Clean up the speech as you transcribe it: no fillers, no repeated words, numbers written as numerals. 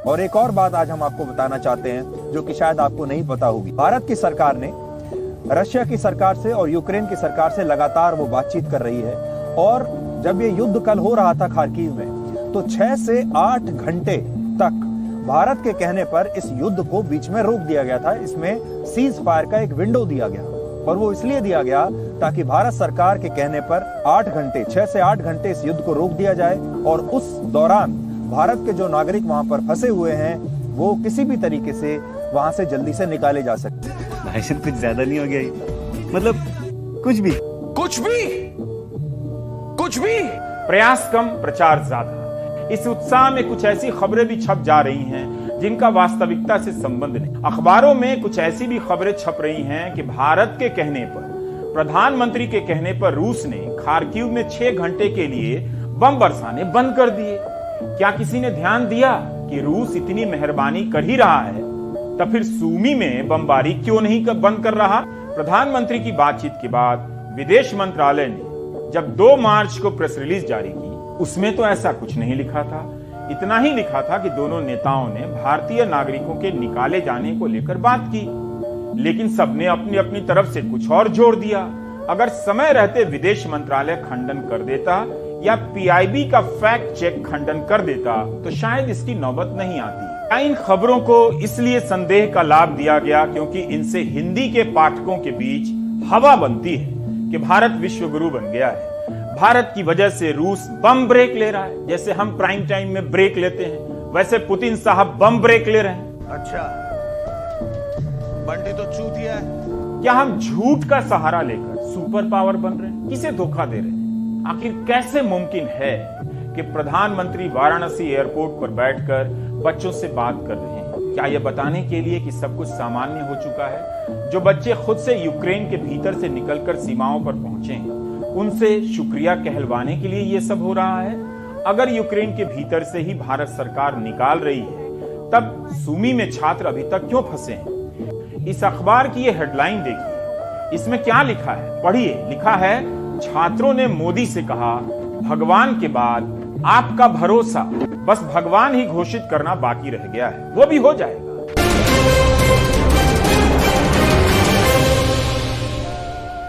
और एक और बात आज हम आपको बताना चाहते हैं जो कि शायद आपको नहीं पता होगी। भारत की सरकार ने रशिया की सरकार से और यूक्रेन की सरकार से लगातार वो बातचीत कर रही है, और जब ये युद्ध कल हो रहा था खार्किव में, तो 6 से 8 घंटे तक भारत के कहने पर इस युद्ध को बीच में रोक दिया गया था। इसमें सीज फायर का एक विंडो दिया गया, और वो इसलिए दिया गया ताकि भारत सरकार के कहने पर 6 से 8 घंटे इस युद्ध को रोक दिया जाए, और उस दौरान भारत के जो नागरिक वहां पर फंसे हुए हैं वो किसी भी तरीके से वहां से जल्दी से निकाले जा सकते हैं। भाषण कुछ ज्यादा नहीं हो गया ये? मतलब कुछ भी प्रयास कम प्रचार ज्यादा। इस उत्साह में कुछ ऐसी खबरें भी छप जा रही हैं जिनका वास्तविकता से संबंध नहीं। अखबारों में कुछ ऐसी भी खबरें छप रही हैं कि भारत के कहने पर, प्रधानमंत्री के कहने पर रूस ने खार्किव में 6 घंटे के लिए बम बरसाने बंद कर दिए। क्या किसी ने ध्यान दिया कि रूस इतनी मेहरबानी कर ही रहा है, तब फिर सूमी में बमबारी क्यों नहीं बंद कर रहा? प्रधानमंत्री की बातचीत के बाद विदेश मंत्रालय ने जब 2 मार्च को प्रेस रिलीज जारी की, उसमें तो ऐसा कुछ नहीं लिखा था। इतना ही लिखा था कि दोनों नेताओं ने भारतीय नागरिकों के निकाले जाने को लेकर बात की, लेकिन सबने अपनी अपनी तरफ से कुछ और जोड़ दिया। अगर समय रहते विदेश मंत्रालय खंडन कर देता या पीआईबी का फैक्ट चेक खंडन कर देता तो शायद इसकी नौबत नहीं आती। इन खबरों को इसलिए संदेह का लाभ दिया गया क्योंकि इनसे हिंदी के पाठकों के बीच हवा बनती है कि भारत विश्व गुरु बन गया है। भारत की वजह से रूस बम ब्रेक ले रहा है। जैसे हम प्राइम टाइम में ब्रेक लेते हैं, वैसे पुतिन साहब बम ब्रेक ले रहे हैं। अच्छा, बंटी तो चूतिया है। क्या हम झूठ का सहारा लेकर सुपर पावर बन रहे हैं? किसे धोखा दे रहे हैं? आखिर कैसे मुमकिन है कि प्रधानमंत्री वाराणसी एयरपोर्ट पर बैठकर बच्चों से बात कर रहे हैं? क्या यह बताने के लिए कि सब कुछ सामान्य हो चुका है? जो बच्चे खुद से यूक्रेन के भीतर से निकलकर सीमाओं पर पहुंचे हैं, उनसे शुक्रिया कहलवाने के लिए यह सब हो रहा है? अगर यूक्रेन के भीतर से ही भारत सरकार निकाल रही है, तब सूमी में छात्र अभी तक क्यों फंसे हैं? इस अखबार की यह हेडलाइन देखिए, इसमें क्या लिखा है, पढ़िए। लिखा है, छात्रों ने मोदी से कहा, भगवान के बाद आपका भरोसा, बस भगवान ही घोषित करना बाकी रह गया है, वो भी हो जाएगा।